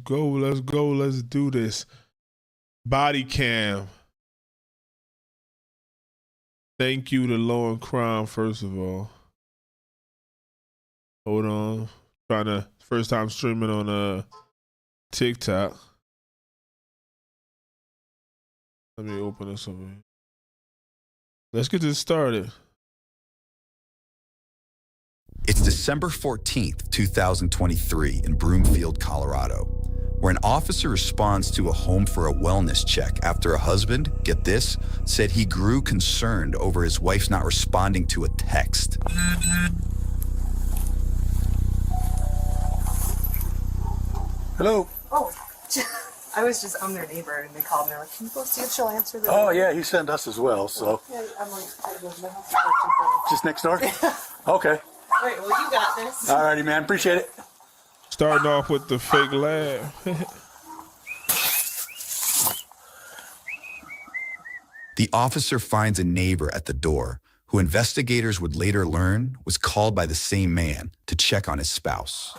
go, let's do this. Bodycam. Thank you to Law and Crime, first of all. Hold on. First time streaming on TikTok. Let me open this over here. Let's get this started. It's December 14th, 2023 in Broomfield, Colorado, where an officer responds to a home for a wellness check after a husband, get this, said he grew concerned over his wife's not responding to a text. Hello. Oh, I'm their neighbor, and they called me. They're like, can you go see if she'll answer this? Oh, yeah, he sent us as well, so. Yeah, I'm like, Just next door? Okay. all right, well, you got this. All righty, man. Appreciate it. Starting off with the fake laugh. The officer finds a neighbor at the door, who investigators would later learn was called by the same man to check on his spouse.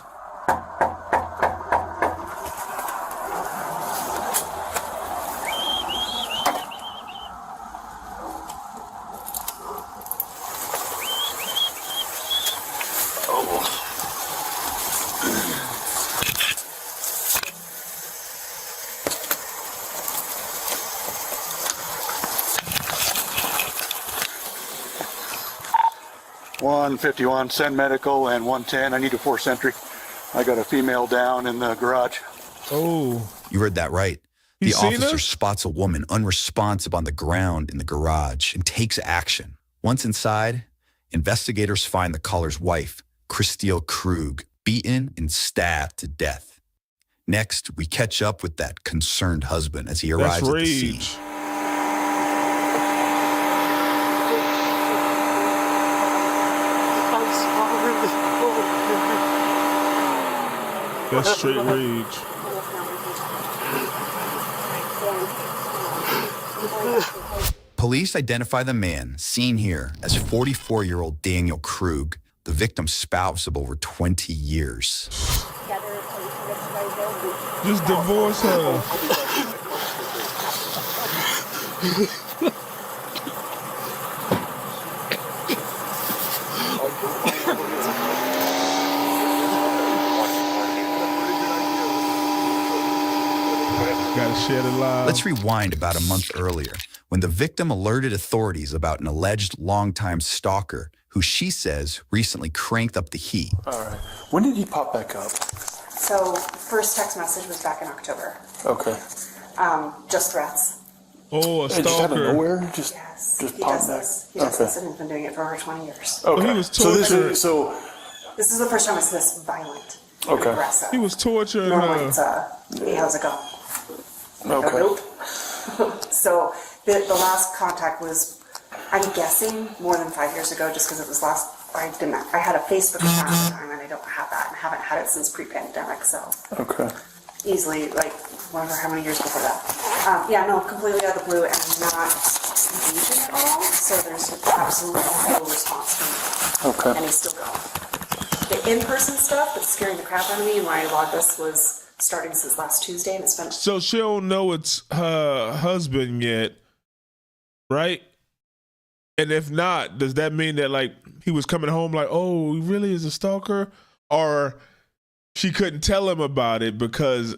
$151, send medical, and 110. I need a 4th entry. I got a female down in the garage. Oh. You heard that right. The officer spots a woman unresponsive on the ground in the garage and takes action. Once inside, investigators find the caller's wife, Christelle Krug, beaten and stabbed to death. Next, we catch up with that concerned husband as he arrives at the scene. That's straight rage. Police identify the man, seen here, as 44-year-old Daniel Krug, the victim's spouse of over 20 years. Just divorce her. Gotta share the live. Let's rewind about a month earlier, when the victim alerted authorities about an alleged longtime stalker who she says recently cranked up the heat. All right. When did he pop back up? So, first text message was back in October. Okay. Just threats. Oh, a Just out of stalker. nowhere? Yes, Just he pop does back? this. He does Okay. this, and he's been doing it for over 20 years. Okay. He was so tortured. This is the first time it's this violent. Okay. Aggressive. He was torturing Normally her. it's hey, how's it going? Okay. Nope. So the last contact was, I'm guessing, more than 5 years ago, just because it was I had a Facebook account at the time, and I don't have that, and haven't had it since pre-pandemic, so. Okay. Easily, wonder how many years before that. Yeah, no, completely out of the blue, and not engaging at all, so there's absolutely no response from me. Okay. And he's still going. The in-person stuff that's scaring the crap out of me, and why I logged this, was starting since last Tuesday, and it's been... So she don't know it's her husband yet, right? And if not, does that mean that he was coming home oh, he really is a stalker? Or she couldn't tell him about it because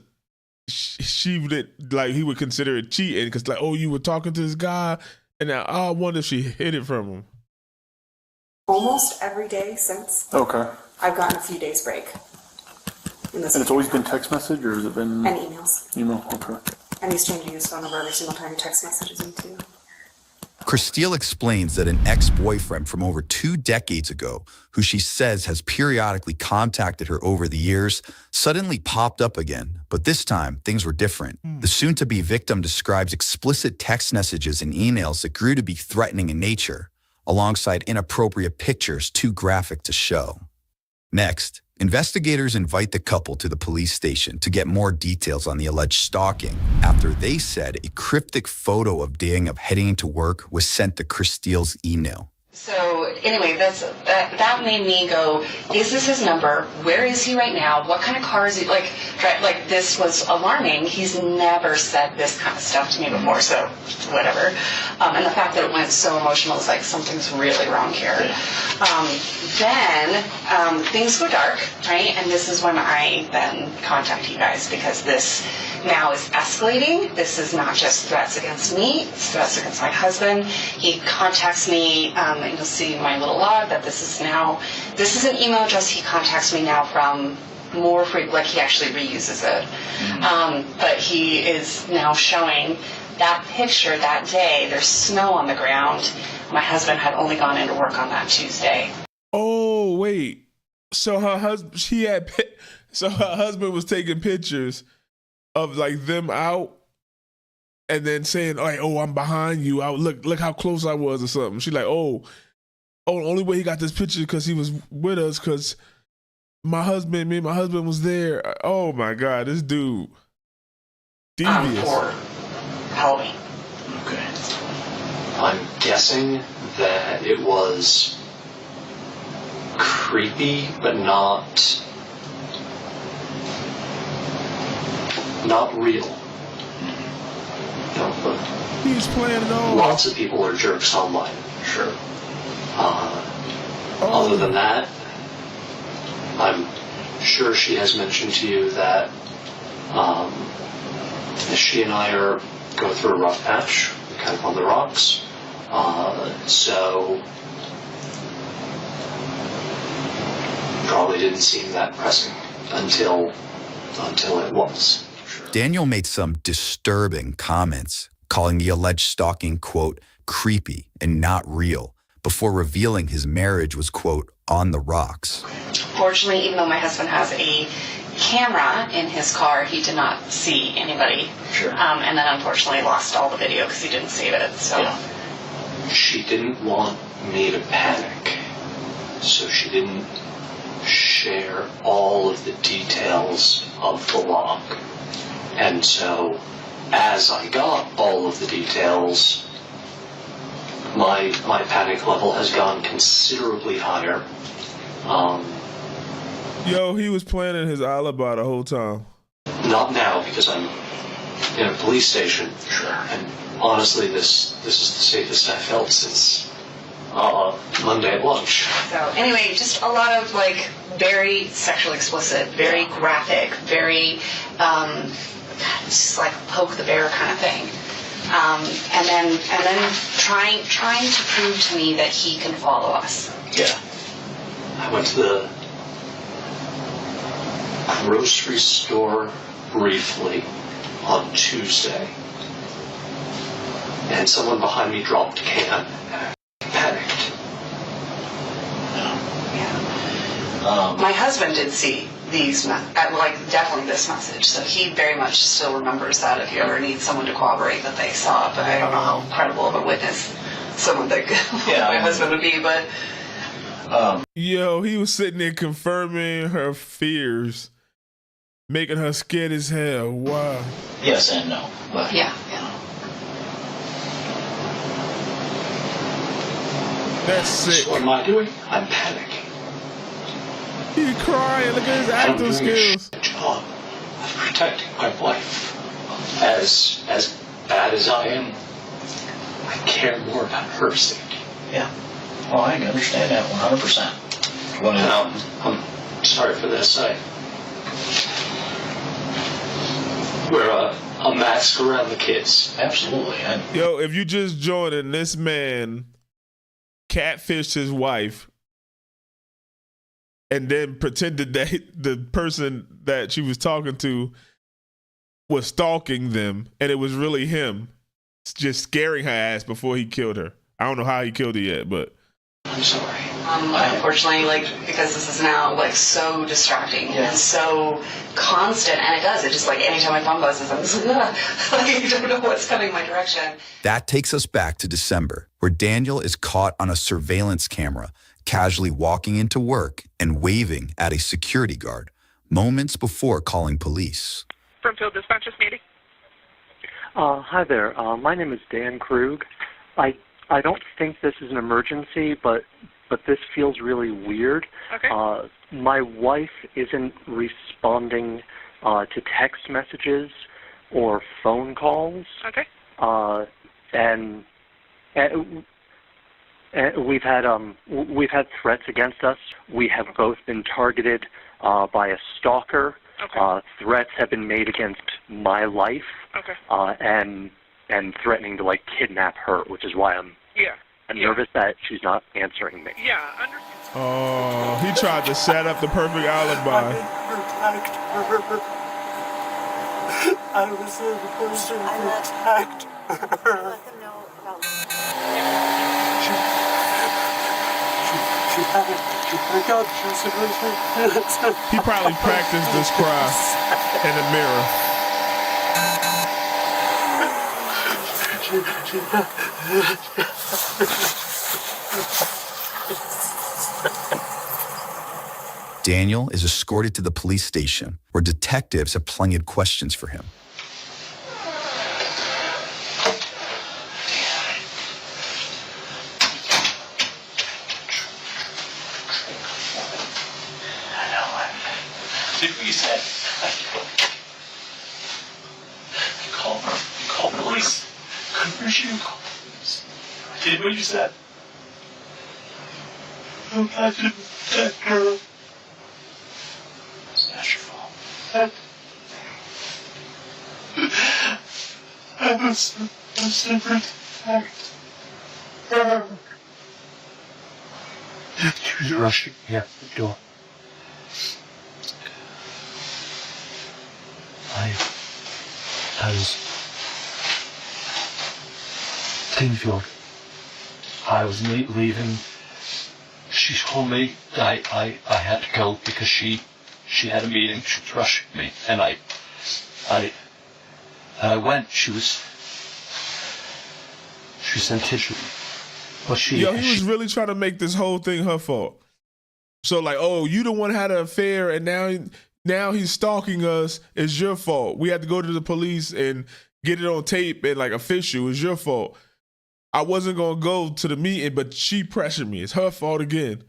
she would he would consider it cheating because oh, you were talking to this guy, and now I wonder if she hid it from him. Almost every day since, Okay. I've gotten a few days break. And it's always been text message, or has it been... And emails. Email, okay. And he's changing his phone number every single time he text messages me too. Christelle explains that an ex-boyfriend from over 2 decades ago, who she says has periodically contacted her over the years, suddenly popped up again. But this time, things were different. The soon-to-be victim describes explicit text messages and emails that grew to be threatening in nature, alongside inappropriate pictures too graphic to show. Next, investigators invite the couple to the police station to get more details on the alleged stalking after they said a cryptic photo of Daniel heading to work was sent to Christelle's email. So anyway, that made me go, is this his number? Where is he right now? What kind of car is he, like this was alarming. He's never said this kind of stuff to me before, so whatever. And the fact that it went so emotional is like, something's really wrong here. Then things go dark, right? And this is when I then contact you guys, because this now is escalating. This is not just threats against me, it's threats against my husband. He contacts me, and you'll see my little log that this is an email address he contacts me now from more like he actually reuses it. But he is now showing that picture that day. There's snow on the ground. My husband had only gone into work on that Tuesday. Oh, wait. So her husband was taking pictures of like them out and then saying, like, oh, I'm behind you. Look how close I was or something. She's like, the only way he got this picture because he was with us, because my husband was there. Oh my God, this dude. Devious. For Halloween. Okay. I'm guessing that it was creepy, but not real. But he's playing it all. Lots of people are jerks online. Sure. Other than that, I'm sure she has mentioned to you that she and I are going through a rough patch, kind of on the rocks. So probably didn't seem that pressing until it was. Sure. Daniel made some disturbing comments, calling the alleged stalking, quote, creepy and not real, before revealing his marriage was, quote, on the rocks. Fortunately, even though my husband has a camera in his car, he did not see anybody. Sure. And then unfortunately lost all the video because he didn't save it. So yeah. She didn't want me to panic, so she didn't share all of the details of the log. And so as I got all of the details, my panic level has gone considerably higher. He was planning his alibi the whole time. Not now, because I'm in a police station. Sure. And honestly, this is the safest I've felt since Monday at lunch. So anyway, just a lot of like very sexually explicit, very graphic, very just like poke the bear kind of thing. And then trying to prove to me that he can follow us. Yeah. I went to the grocery store briefly on Tuesday, and someone behind me dropped a can, and I panicked. Yeah. My husband did see these, definitely this message, so he very much still remembers that if you ever need someone to corroborate that they saw it, but I don't know how credible of a witness someone that my husband would be, but... he was sitting there confirming her fears, making her scared as hell. Wow. Yes and no. But yeah. That's sick. So what am I doing? I'm panicking. He's crying. Look at his acting skills. I'm doing a job of protecting my wife. As bad as I am, I care more about her safety. Yeah. Well, I can understand that 100%. I'm sorry for this. We're a mask around the kids. Absolutely. If you just joining, this man catfished his wife and then pretended that the person that she was talking to was stalking them, and it was really him just scaring her ass before he killed her. I don't know how he killed her yet, but... I'm sorry. Unfortunately, because this is now so distracting and so constant, and it just anytime my phone buzzes, I'm just I don't know what's coming my direction. That takes us back to December, where Daniel is caught on a surveillance camera, casually walking into work and waving at a security guard, moments before calling police. Brimfield Dispatchers meeting. Hi there. My name is Dan Krug. I I don't think this is an emergency, but this feels really weird. Okay. My wife isn't responding to text messages or phone calls. Okay. And we've had threats against us. We have both been targeted by a stalker. Okay. Threats have been made against my life. Okay. And threatening to like kidnap her, which is why I'm nervous that she's not answering me. Yeah. Oh, he tried to set up the perfect alibi. I was the person who attacked her. Let them know about She broke out. She was supposed to. He probably practiced this cry in the mirror. Daniel is escorted to the police station, where detectives have plenty of questions for him. I know. Did what you said. Call police. Couldn't reach you. Call police. I did what you said. I'm glad to protect her. It's not your fault. I was to protect her. She was rushing me out the door. I was Greenfield. I was leaving. She told me I had to go because she had a meeting. She was rushing me, and I went. She sent tissue, but he was really trying to make this whole thing her fault. So like, oh, you the one had an affair, and now he's stalking us. It's your fault. We had to go to the police and get it on tape and like official. It's your fault. I wasn't gonna go to the meeting, but she pressured me. It's her fault again.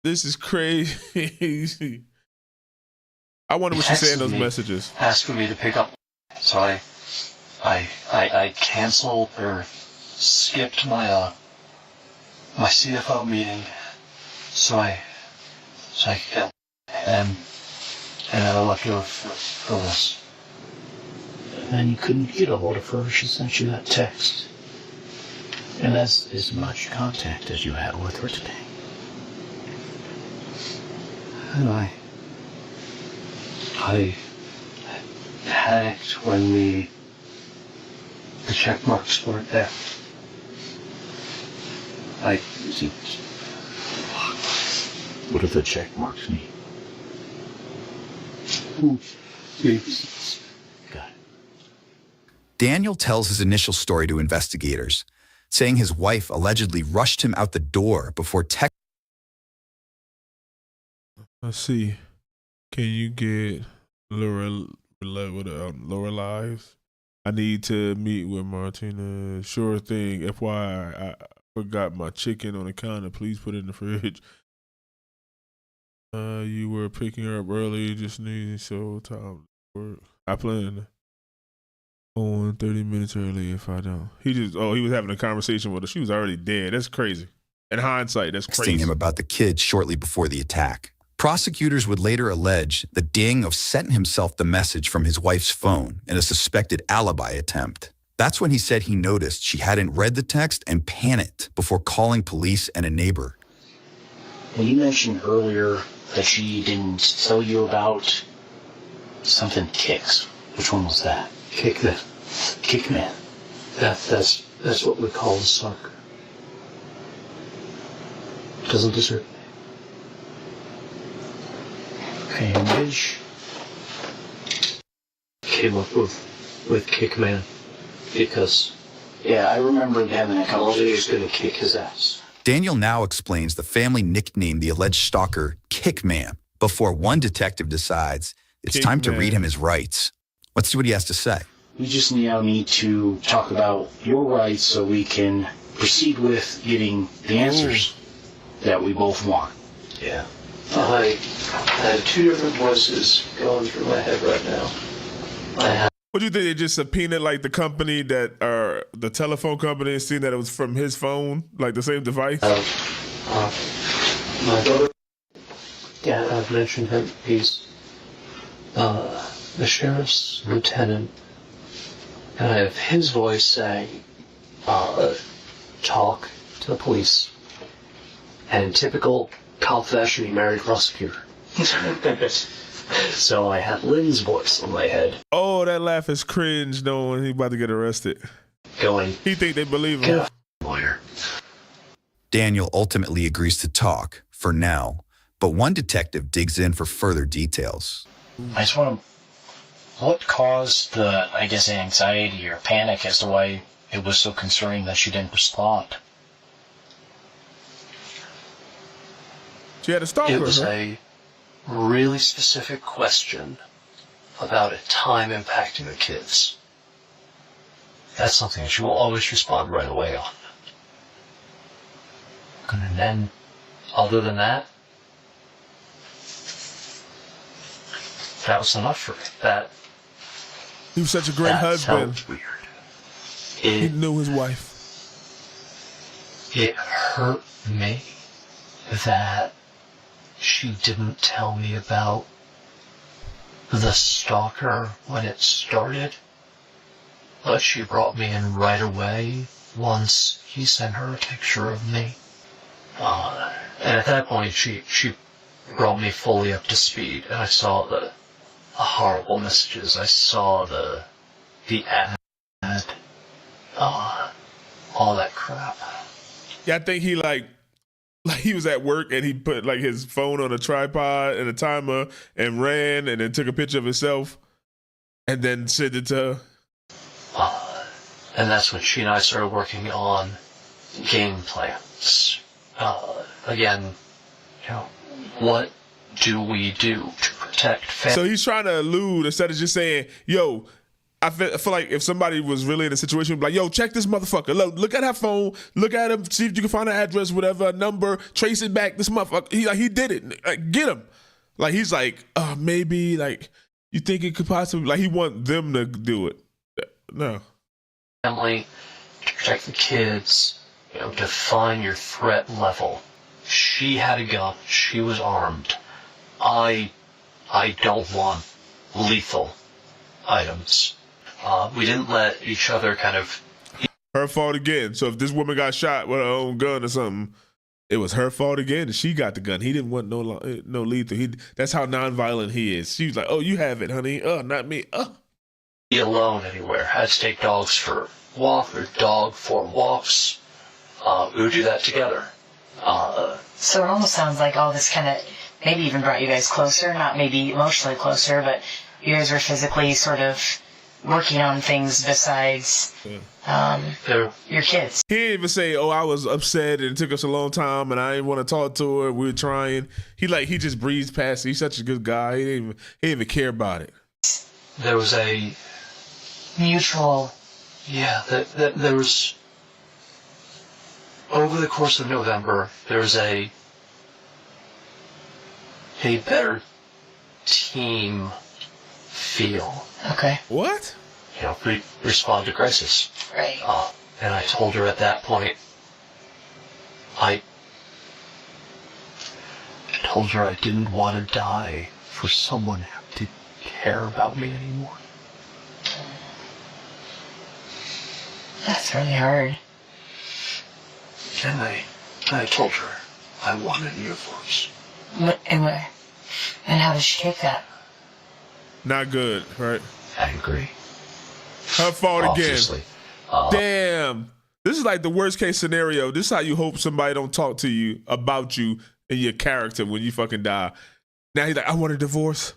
This is crazy. I wonder what she said in those messages. Asking me to pick up, so I canceled or skipped my my CFO meeting, so I could get and I left her for this. And you couldn't get a hold of her. She sent you that text. And that's as much contact as you had with her today. And I panicked when the check marks weren't there. What do the check marks mean? Got it. Daniel tells his initial story to investigators, saying his wife allegedly rushed him out the door before Let's see. Can you get Laura Lives? I need to meet with Martina. Sure thing. FYI, I forgot my chicken on the counter. Please put it in the fridge. You were picking her up early. Just need so time to work. I plan on 30 minutes early if I don't. He was having a conversation with her. She was already dead. That's crazy. In hindsight, that's crazy. Texting him about the kids shortly before the attack. Prosecutors would later allege that Daniel sent himself the message from his wife's phone in a suspected alibi attempt. That's when he said he noticed she hadn't read the text and panicked before calling police and a neighbor. Well, you mentioned earlier that she didn't tell you about something kicks. Which one was that? Kick man. That's what we call the sucker. Doesn't deserve it. Okay, and Midge came up with Kickman because, I remember him and I was just going to kick his ass. Daniel now explains the family nicknamed the alleged stalker Kickman before one detective decides it's time to read him his rights. Let's see what he has to say. We just now need to talk about your rights so we can proceed with getting the answers that we both want. Yeah. I have two different voices going through my head right now. What do you think? They just subpoenaed like the company that, or the telephone company, and seen that it was from his phone, like the same device? My brother. Yeah, I've mentioned him. He's the sheriff's lieutenant. And I have his voice saying, talk to the police. And in typical cop fashion, he married a prosecutor. So I had Lynn's voice in my head. Oh, that laugh is cringe knowing he's about to get arrested. Going, He think they believe him. get a lawyer. Daniel ultimately agrees to talk, for now, but one detective digs in for further details. I just want to... What caused the, I guess, anxiety or panic as to why it was so concerning that she didn't respond? She had a stalker. It was huh? a really specific question about a time impacting the kids. That's something that you will always respond right away on. And then, other than that, that was enough for me. That He was such a great that husband. felt weird. He It knew his wife. hurt me that she didn't tell me about the stalker when it started, but she brought me in right away once he sent her a picture of me. And at that point, she brought me fully up to speed, and I saw the horrible messages. I saw the ad, all that crap. Yeah, I think he like he was at work and he put like his phone on a tripod and a timer and ran and then took a picture of himself and then sent it to her. And that's when she and I started working on game plans. Again, you know, what do we do to protect families? So he's trying to allude instead of just saying, yo, I feel like if somebody was really in a situation, he'd be like, yo, check this motherfucker. Look at her phone. Look at him. See if you can find an address, whatever, a number. Trace it back. This motherfucker. He did it. Like, get him. Like, he's like, maybe, like, you think it could possibly, like, he want them to do it. No. Family, to protect the kids, you know, define your threat level. She had a gun. She was armed. I don't want lethal items. We didn't let each other kind of... Her fault again. So if this woman got shot with her own gun or something, it was her fault again, and she got the gun. He didn't want no lethal. That's how nonviolent he is. She was like, oh, you have it, honey. Not me. Be alone anywhere. I had to take dogs for a walk or dog for walks. We would do that together. So it almost sounds like all this kind of maybe even brought you guys closer, not maybe emotionally closer, but you guys were physically sort of working on things besides your kids. He didn't even say, oh, I was upset and it took us a long time and I didn't want to talk to her. We were trying. He just breezed past it. He's such a good guy. He didn't even care about it. There was a... Mutual. Yeah, there was... Over the course of November, there was a better team feel. Okay. What? You know, respond to crisis. Right. And I told her at that point, I told her I didn't want to die for someone who didn't care about me anymore. That's really hard. And I told her I wanted uniforms. And how does she take that? Not good, right? Angry. Her fault Obviously. again. Damn. This is like the worst case scenario. This is how you hope somebody don't talk to you about you and your character when you fucking die. Now he's like, I want a divorce.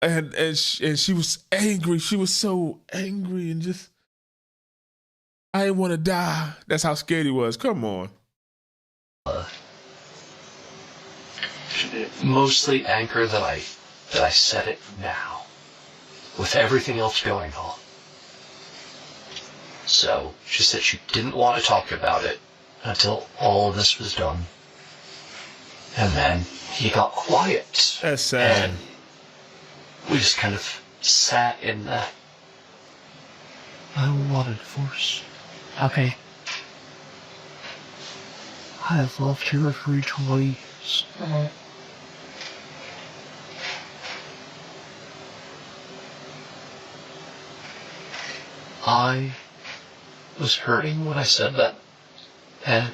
And she was angry. She was so angry and just, I didn't want to die. That's how scared he was. Come on. Mostly anger that I said it now. With everything else going on. So she said she didn't want to talk about it until all of this was done. And then he got quiet. That's sad. And we just kind of sat in that. I want a divorce. Okay. I have loved her for 20 years. I was hurting when I said that. And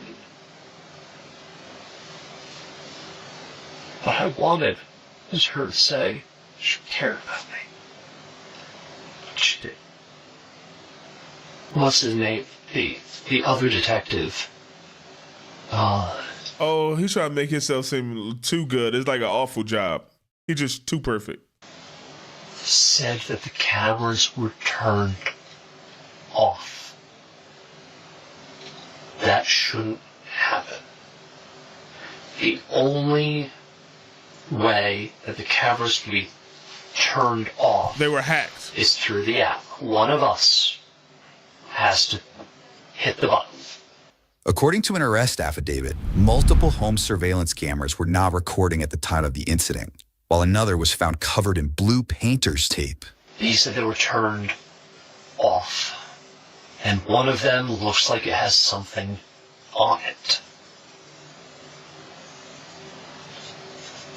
what I wanted was her to say she cared about me. But she did. What's his name? The other detective. Oh, he's trying to make himself seem too good. It's like an awful job. He's just too perfect. Said that the cameras were turned off. That shouldn't happen. The only way that the cameras can be turned off, they were hacked, is through the app. One of us has to hit the button. According to an arrest affidavit, multiple home surveillance cameras were not recording at the time of the incident, while another was found covered in blue painter's tape. He said they were turned off, and one of them looks like it has something on it.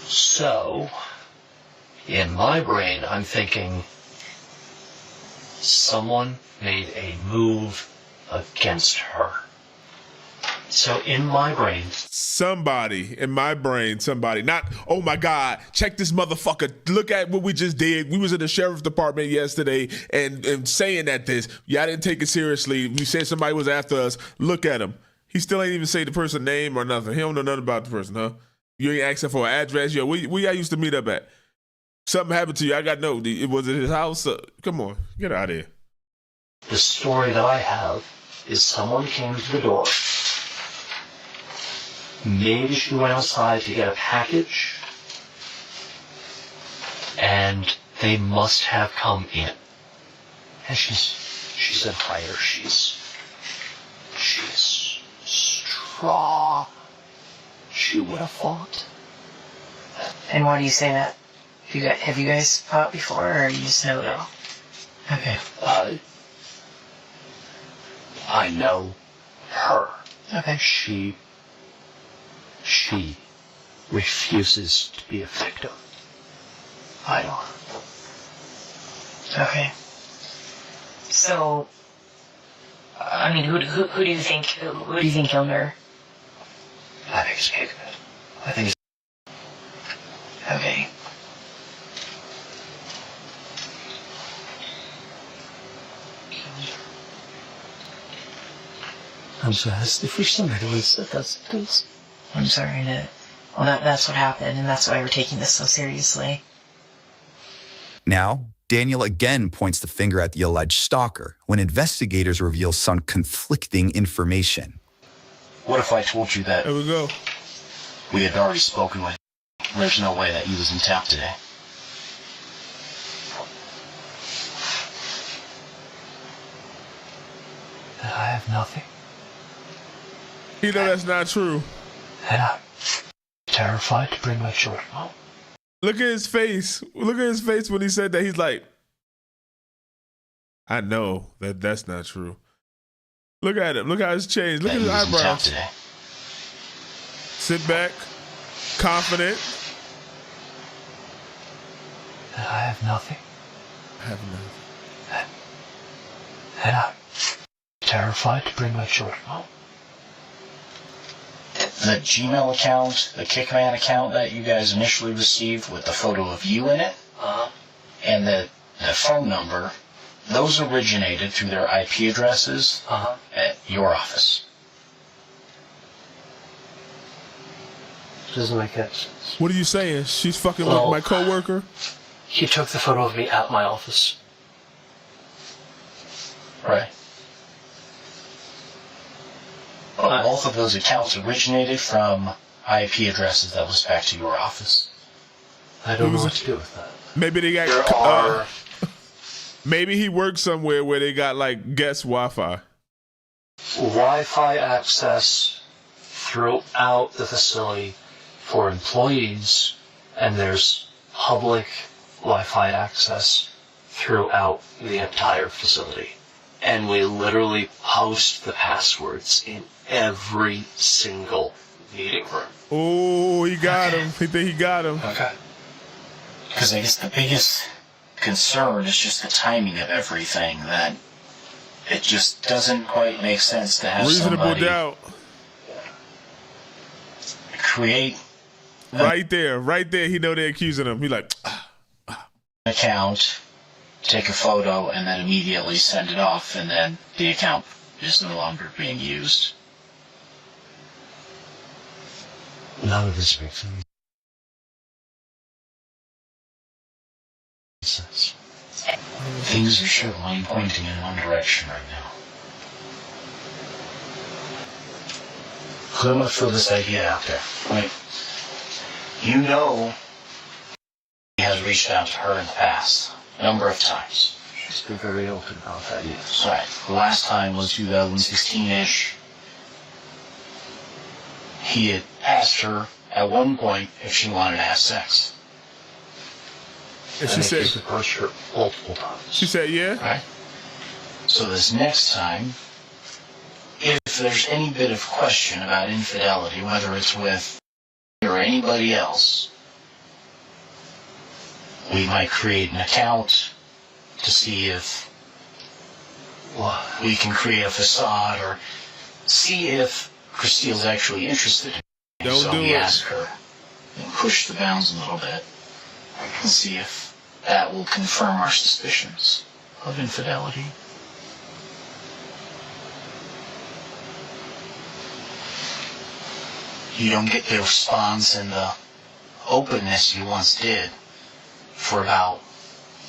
So, in my brain, I'm thinking someone made a move against her. So in my brain, somebody, not, oh my God, check this motherfucker. Look at what we just did. We was in the sheriff's department yesterday and saying that y'all didn't take it seriously. We said somebody was after us. Look at him. He still ain't even say the person's name or nothing. He don't know nothing about the person, huh? You ain't asking for an address. Yo, where y'all used to meet up at? Something happened to you. I got no. Was it his house? Come on, get out of here. The story that I have is someone came to the door. Maybe she went outside to get a package, and they must have come in. And she said hi, or she's strong. She would have fought. And why do you say that? Have you guys fought before, or you just know though? Okay. I know her. Okay. She refuses to be a victim. I don't. Okay. So, I mean, who do you think killed her? I think it's Kate. I think it's... Okay. I'm sorry, that's the first time I ever said that's. I'm sorry to... Well, that's what happened, and that's why we're taking this so seriously. Now, Daniel again points the finger at the alleged stalker when investigators reveal some conflicting information. What if I told you that... There we go. We had already spoken with... There's no way that he was in town today. I have nothing. You know that's not true. And I'm terrified to bring my children home. Look at his face. Look at his face when he said that. He's like, I know that's not true. Look at him. Look how it's changed. Look at his eyebrows. Sit back. Confident. I have nothing. I have nothing. And I'm terrified to bring my children home. The Gmail account, the Kickman account that you guys initially received with the photo of you in it, and the phone number, those originated through their IP addresses at your office. Doesn't make any sense. What are you saying? She's fucking Well, with my coworker? He took the photo of me at my office. Right. Both of those accounts originated from IP addresses that was back to your office. I don't know what to do with that. Maybe they got... Maybe he works somewhere where they got like guest Wi-Fi. Wi-Fi access throughout the facility for employees, and there's public Wi-Fi access throughout the entire facility. And we literally post the passwords in every single meeting room. Oh, he got him. He think he got him. Okay. Because I guess the biggest concern is just the timing of everything, that it just doesn't quite make sense to have Reasonable somebody doubt. create Right there. He know they're accusing him. He like, an account, take a photo, and then immediately send it off, and then the account is no longer being used. None of this makes any sense. Things are certainly pointing in one direction right now. So I'm going to throw this idea out there. Right? You know he has reached out to her in the past a number of times. She's been very open about that, yes. Right. The last time was 2016-ish. He had asked her at one point if she wanted to have sex. and she said, He's approached her multiple times. she said, yeah. Right? So this next time, if there's any bit of question about infidelity, whether it's with me or anybody else, we might create an account to see if we can create a facade, or see if Christine's actually interested in it. Don't So do we it. ask her and push the bounds a little bit and see if that will confirm our suspicions of infidelity. You don't get the response and the openness you once did for about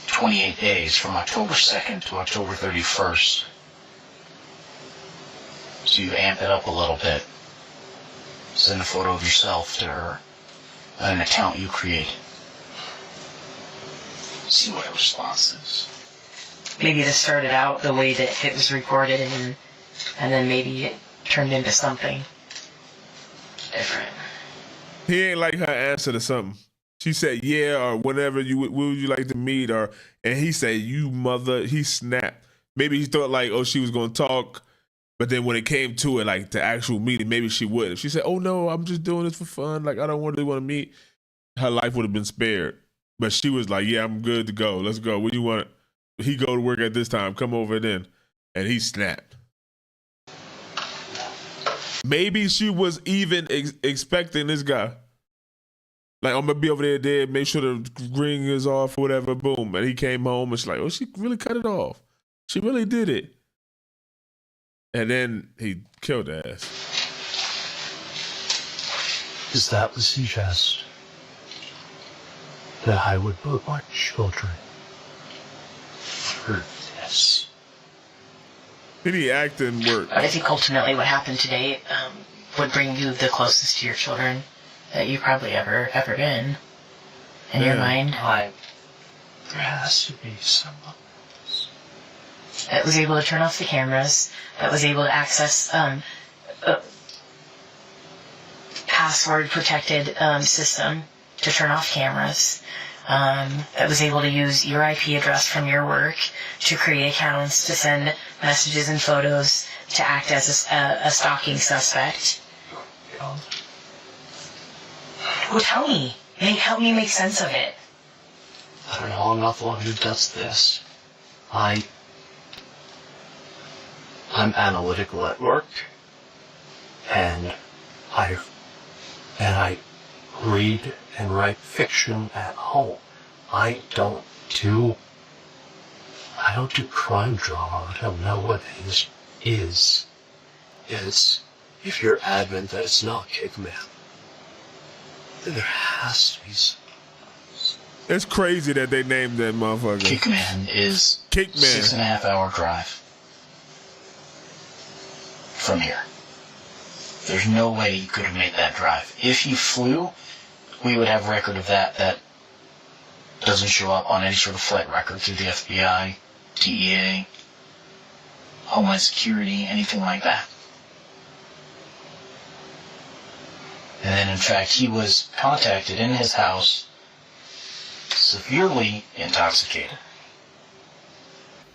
28 days, from October 2nd to October 31st. So you amp it up a little bit. Send a photo of yourself to her, an account you create. See what her response is. Maybe this started out the way that it was recorded, and then maybe it turned into something different. He ain't like her answer to something. She said, yeah, or whatever, where would you like to meet? And he said, you mother, he snapped. Maybe he thought like, oh, she was going to talk. But then when it came to it, like the actual meeting, maybe she would. If she said, oh no, I'm just doing this for fun, like I don't really want to meet, her life would have been spared. But she was like, yeah, I'm good to go. Let's go. What do you want? He go to work at this time. Come over then. And he snapped. Maybe she was even expecting this guy. Like, I'm going to be over there, make sure the ring is off or whatever, boom. And he came home and she's like, oh, she really cut it off. She really did it. And then he killed her ass. Is that to suggest that I would put my children through this? Any acting work? I think ultimately what happened today would bring you the closest to your children that you've probably ever been in your mind. There has to be someone that was able to turn off the cameras, that was able to access a password-protected system to turn off cameras, that was able to use your IP address from your work to create accounts, to send messages and photos, to act as a stalking suspect. Well, tell me. Help me make sense of it. I don't know, I'm not the one who does this. I'm analytical at work, and I read and write fiction at home. I don't do crime drama. I don't know what it is. If you're adamant that it's not Kickman, then there has to be some. It's crazy that they named that motherfucker. Kickman is 6.5 hour drive from here. There's no way you could have made that drive. If you flew, we would have record of that. That doesn't show up on any sort of flight record through the FBI DEA, Homeland Security, anything like that. And then, in fact, he was contacted in his house, severely intoxicated.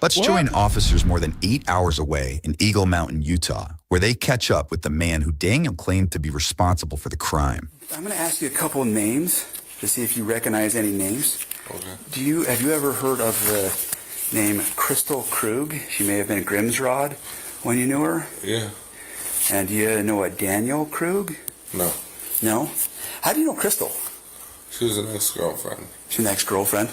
Let's join officers more than 8 hours away in Eagle Mountain, Utah, where they catch up with the man who Daniel claimed to be responsible for the crime. I'm going to ask you a couple of names to see if you recognize any names. Okay. Have you ever heard of the name Crystal Krug? She may have been Grimsrod when you knew her. Yeah. And do you know a Daniel Krug? No. No? How do you know Crystal? She was an ex-girlfriend. She's an ex-girlfriend?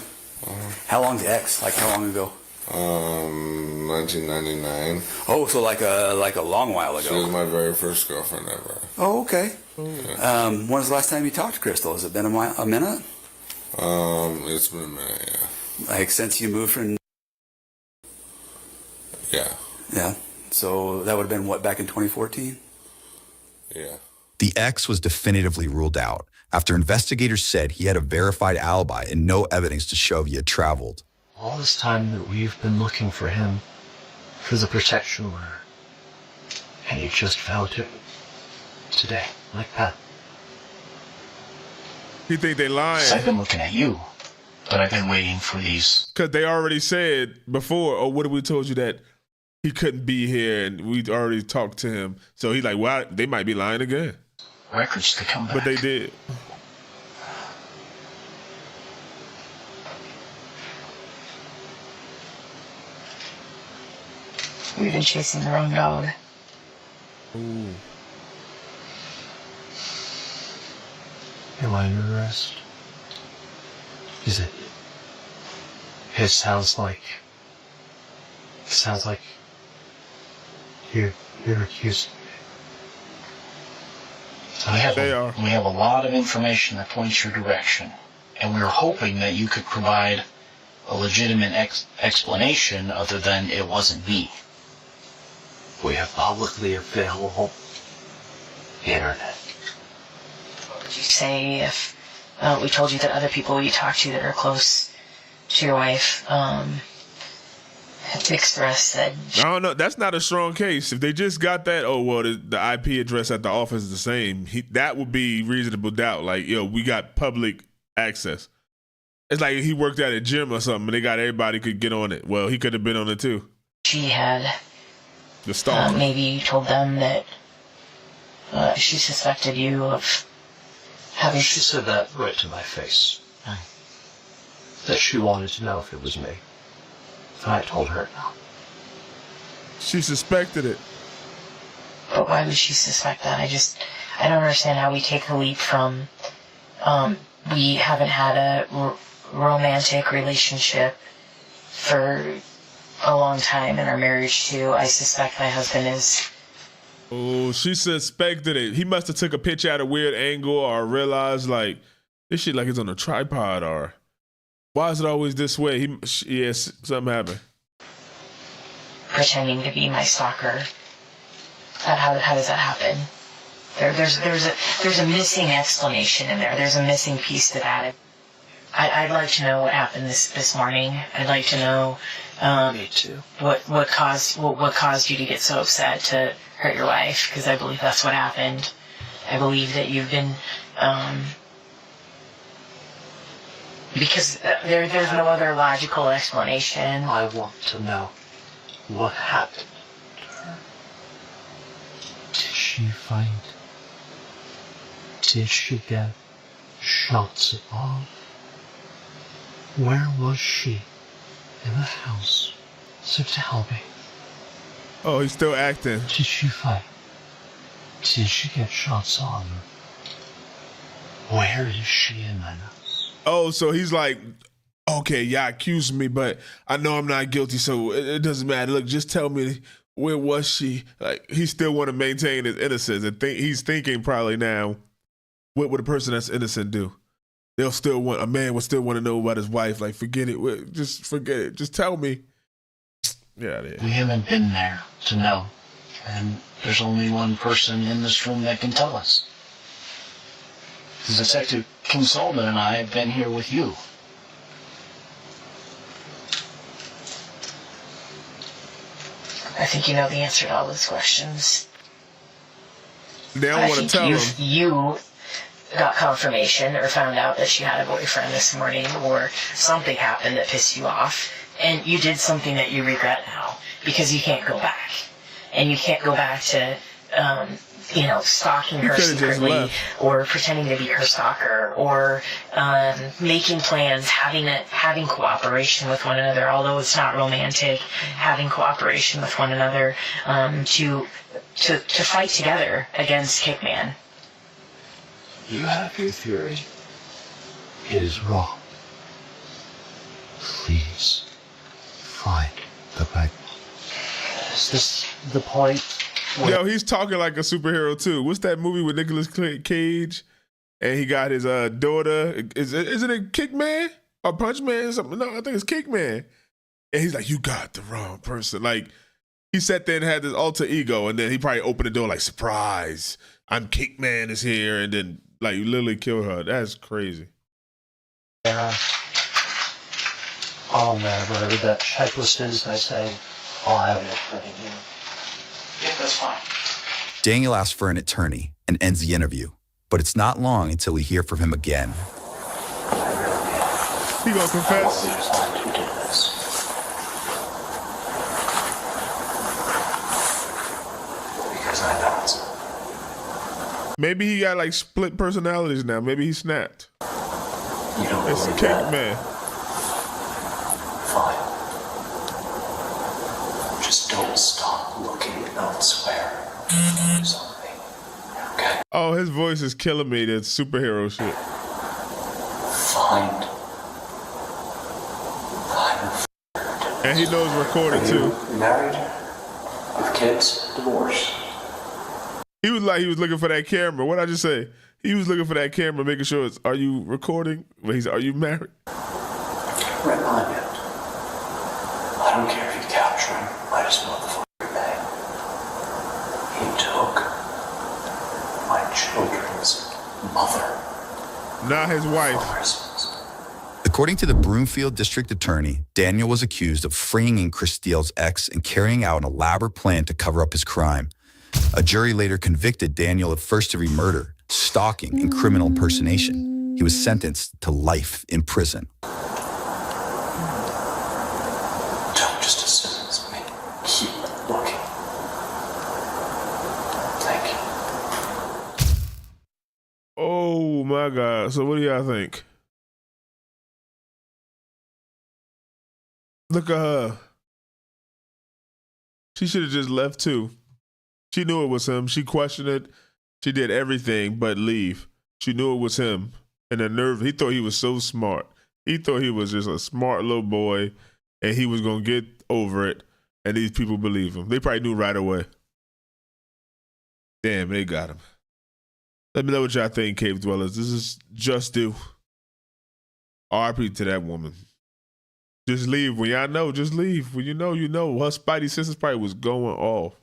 How long's the ex? Like how long ago? 1999. Oh, so like a long while ago. She was my very first girlfriend ever. Oh, okay. Yeah. When was the last time you talked to Crystal? Has it been a minute? It's been a minute, yeah. Like since you moved from... Yeah. Yeah. So that would have been what, back in 2014? Yeah. The ex was definitively ruled out after investigators said he had a verified alibi and no evidence to show he had traveled. All this time that we've been looking for him, for the protection order, and you just found him today, like that. You think they lying? I've been looking at you, but I've been waiting for these. Because they already said before, oh, what if we told you that he couldn't be here and we'd already talked to him? So he's like, well, they might be lying again. Records to come back. But they did. We've been chasing the wrong dog. Ooh. Am I under arrest? Is it? It sounds like you're accusing me. We have a lot of information that points your direction, and we were hoping that you could provide a legitimate explanation other than it wasn't me. We have publicly available internet. What would you say if we told you that other people you talk to that are close to your wife had expressed that? I don't know. That's not a strong case. If they just got that, oh, well, the IP address at the office is the same, that would be reasonable doubt. Like, yo, we got public access. It's like he worked at a gym or something and they got everybody could get on it. Well, he could have been on it too. She had the stalker. Maybe told them that she suspected you of having... She said that right to my face. That she wanted to know if it was me. And I told her no. She suspected it. But why would she suspect that? I don't understand how we take a leap from we haven't had a romantic relationship for a long time in our marriage to I suspect my husband is... Oh, she suspected it. He must have took a picture at a weird angle or realized like this shit like it's on a tripod or why is it always this way? Yes, something happened. Pretending to be my stalker. How does that happen? There's a missing explanation in there. There's a missing piece to that. I'd like to know what happened this morning. I'd like to know me too. What caused you to get so upset to hurt your wife, because I believe that's what happened. I believe that you've been because there's no other logical explanation. I want to know what happened to her. Did she fight? Did she get shots off? Where was she in the house? So tell me. Oh, he's still acting. Did she fight? Did she get shots on her? Where is she in the house? Oh, so he's like, okay, y'all accused me, but I know I'm not guilty, so it doesn't matter. Look, just tell me, where was she? Like, he still want to maintain his innocence, and he's thinking probably now, what would a person that's innocent do? A man would still want to know about his wife. Like, forget it. Just forget it. Just tell me. Yeah, We haven't been there to know. And there's only one person in this room that can tell us. The detective consultant and I have been here with you. I think you know the answer to all those questions. They don't want to tell him. You got confirmation or found out that she had a boyfriend this morning, or something happened that pissed you off, and you did something that you regret now, because you can't go back. And you can't go back to, stalking her secretly, or pretending to be her stalker, or making plans, having cooperation with one another, although it's not romantic, having cooperation with one another to fight together against Kickman. You have your theory. It is wrong. Please find the Bible. Is this the point? Yo, he's talking like a superhero too. What's that movie with Nicolas Cage? And he got his daughter. Isn't it Kickman or Punchman or something? No, I think it's Kickman. And he's like, you got the wrong person. Like, he sat there and had this alter ego, and then he probably opened the door like, surprise, I'm Kickman is here, and then like you literally kill her. That's crazy. Yeah. Oh man, whatever that checklist is, I say, I'll have it in front of you. Yeah, that's fine. Daniel asks for an attorney and ends the interview, but it's not long until we hear from him again. He gonna confess? Who did this? Because I know it's... Maybe he got like split personalities now. Maybe he snapped. You don't It's believe Kickman. Fine. Just don't stop looking elsewhere. Do something. Okay? Oh, his voice is killing me. That superhero shit. Find. And he knows recording too. Married? With kids? Divorced? He was looking for that camera. What did I just say? He was looking for that camera, making sure it's, are you recording? But he's, are you married? Read my mind. I don't care if you capture him. I just motherfucker bang. He took my children's mother. Not his wife. According to the Broomfield District Attorney, Daniel was accused of freeing Chris Steele's ex and carrying out an elaborate plan to cover up his crime. A jury later convicted Daniel of first-degree murder, stalking, and criminal impersonation. He was sentenced to life in prison. Don't just assume it's me. Keep looking. Thank you. Oh my God. So what do y'all think? Look at her. She should have just left too. She knew it was him. She questioned it. She did everything but leave. She knew it was him. And the nerve, he thought he was so smart. He thought he was just a smart little boy and he was going to get over it. And these people believe him. They probably knew right away. Damn, they got him. Let me know what y'all think, Cave Dwellers. This is Just Do. RP to that woman. Just leave. When y'all know, just leave. When you know, you know. Her spidey senses probably was going off.